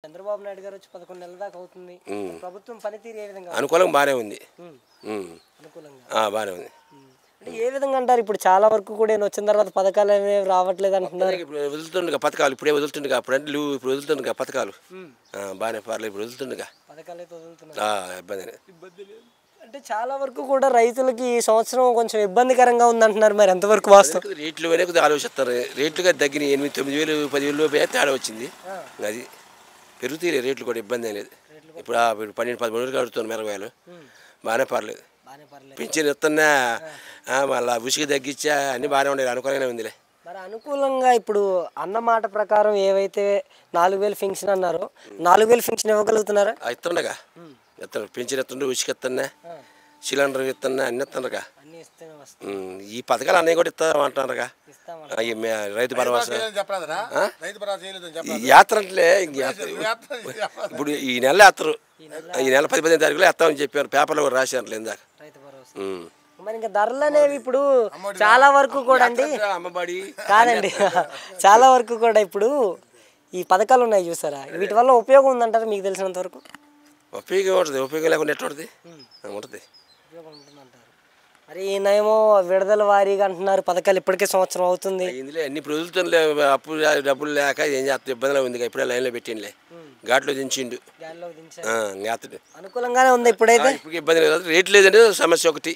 చంద్రబాబు నాయుడు గారు వచ్చి 11 నెలల దాకా అవుతుంది. ప్రభుత్వం పనితీరు ఏ విధంగా అనుకూలంగా బాగానే ఉంది. అనుకూలంగా బాగానే ఉంది. అంటే ఏ విధంగా అంటారు? ఇప్పుడు చాలా వరకు కూడా నేను వచ్చిన తర్వాత పథకాలు అనేవి రావట్లేదు అంటున్నారు. ఇప్పుడు వదులుతుండగా పథకాలు ఇప్పుడే వదులుతుండగా అప్పుడు అంటే నువ్వు ఇప్పుడు వదులుతుండగా పథకాలు బాగానే పర్లేదు ఇప్పుడు వదులుతుండగా పథకాలు అయితే వదులుతున్నారు. ఇబ్బంది లేదు. అంటే చాలా వరకు కూడా రైతులకి ఈ సంవత్సరం కొంచెం ఇబ్బందికరంగా ఉందంటున్నారు. మరి ఎంతవరకు వాస్తవం? రేట్లు వేరే కొద్దిగా ఆలోచిస్తారు. రేట్లుగా తగ్గినాయి 8,000-9,000 10,000 లోపు తేడా వచ్చింది. అది పెరుగుతాయి రేట్లు కూడా ఇబ్బంది ఏం లేదు. ఇప్పుడు 12-13 అడుగుతున్నాను మిరగాయలు బాగానే పర్లేదు. పింఛన్ ఇస్తున్నా మళ్ళీ ఉసికి తగ్గించా అన్నీ బాగానే ఉండేది. అనుకూలంగానే ఉందిలే. మరి అనుకూలంగా ఇప్పుడు అన్నమాట ప్రకారం ఏవైతే 4,000 ఫింక్షన్ అన్నారో 4,000 ఫింక్షన్ ఇవ్వగలుగుతున్నారా? ఇస్తుండగా ఇస్తాను. పింఛన్ ఇస్తుండే ఉసికి ఇస్తున్నా సిలిండర్ ఇస్తున్నా అన్నీ ఇస్తుండగా ఈ పథకాలు అన్నీ కూడా ఇస్తామంటున్నారుగా. రైతు భరోసా యాత్ర అంటే ఇప్పుడు ఈ నెల యాత్ర ఈ నెల 10-15 తారీఖులో వేస్తామని చెప్పారు. పేపర్లో కూడా రాశారు ఇందాక. మరి ఇంకా ధరలు అనేవి ఇప్పుడు చాలా వరకు కూడా అండి అమ్మబడి కాదండి చాలా వరకు కూడా ఇప్పుడు ఈ పథకాలు ఉన్నాయి చూసారా, వీటి వల్ల ఉపయోగం ఉందంటారు మీకు తెలిసినంత వరకు? ఉపయోగం ఉంటుంది. ఉపయోగం లేకుండా ఎట్లా ఉంటుంది? ఉంటుంది. ఉపయోగం ఉంటుందంటారు. మరి ఈయనేమో విడుదల వారీగా అంటున్నారు పథకాలు ఇప్పటికే సంవత్సరం అవుతుంది. ఇందులో అన్ని ప్రభుత్వం అప్పు డబ్బులు లేక ఏం చేస్తా ఇబ్బందిలో ఉంది. ఇప్పుడే లైన్లో పెట్టిండే ఘాట్లో దించిండు. అనుకూలంగానే ఉంది ఇప్పుడైతే. ఇప్పుడు ఇబ్బంది లేదు. రేట్ లేదంటే సమస్య ఒకటి.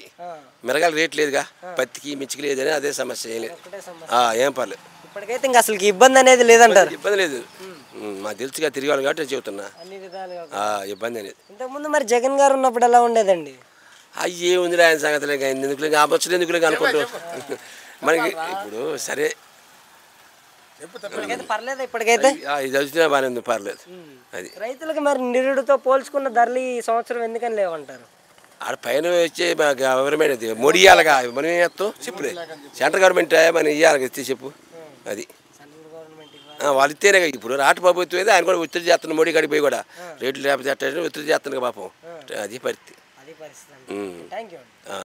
మిరగాయలు రేట్ లేదుగా. పత్తికి మిర్చికి లేదని అదే సమస్య. ఏం లేదు. ఏం పర్లేదు. ఇప్పటికైతే ఇంకా అసలు ఇబ్బంది అనేది లేదంటారు. ఇబ్బంది లేదు. మాకు తెలుసుగా తిరిగాలి కాబట్టి చెబుతున్నా. అన్ని విధాలుగా ఇబ్బంది అనేది. ఇంతకుముందు మరి జగన్ గారు ఉన్నప్పుడు ఎలా ఉండేదండి? అయ్యే ఉంది ఆయన సంగతిలో ఎందుకు ఆపచ్చు ఎందుకు అనుకుంటూ మనకి ఇప్పుడు సరే పర్లేదు. ఇప్పటికైతే ఇది చదివితే బాగానే ఉంది. పర్లేదు. అది రైతులకు మరి నిరుడుతో పోల్చుకున్న ధరలు ఈ సంవత్సరం ఎందుకని లేవంటారు? ఆడ పైన వచ్చే గవర్నమెంట్ మోడీ ఇవ్వాలిగా. మనం ఏం చేస్తాం చెప్పులే. సెంట్రల్ గవర్నమెంట్ మనం ఇవ్వాలి ఇస్తే చెప్పు. అది వాళ్ళు ఇస్తేనే. ఇప్పుడు రాష్ట్ర ప్రభుత్వం అయితే ఆయన కూడా ఒత్తిడి చేస్తున్నాడు. మోడీ కాడికి పోయి కూడా రేట్లు లేకపోతే ఒత్తిడి చేస్తున్నాడు పాపం. అది పరిస్థితి. Thank you.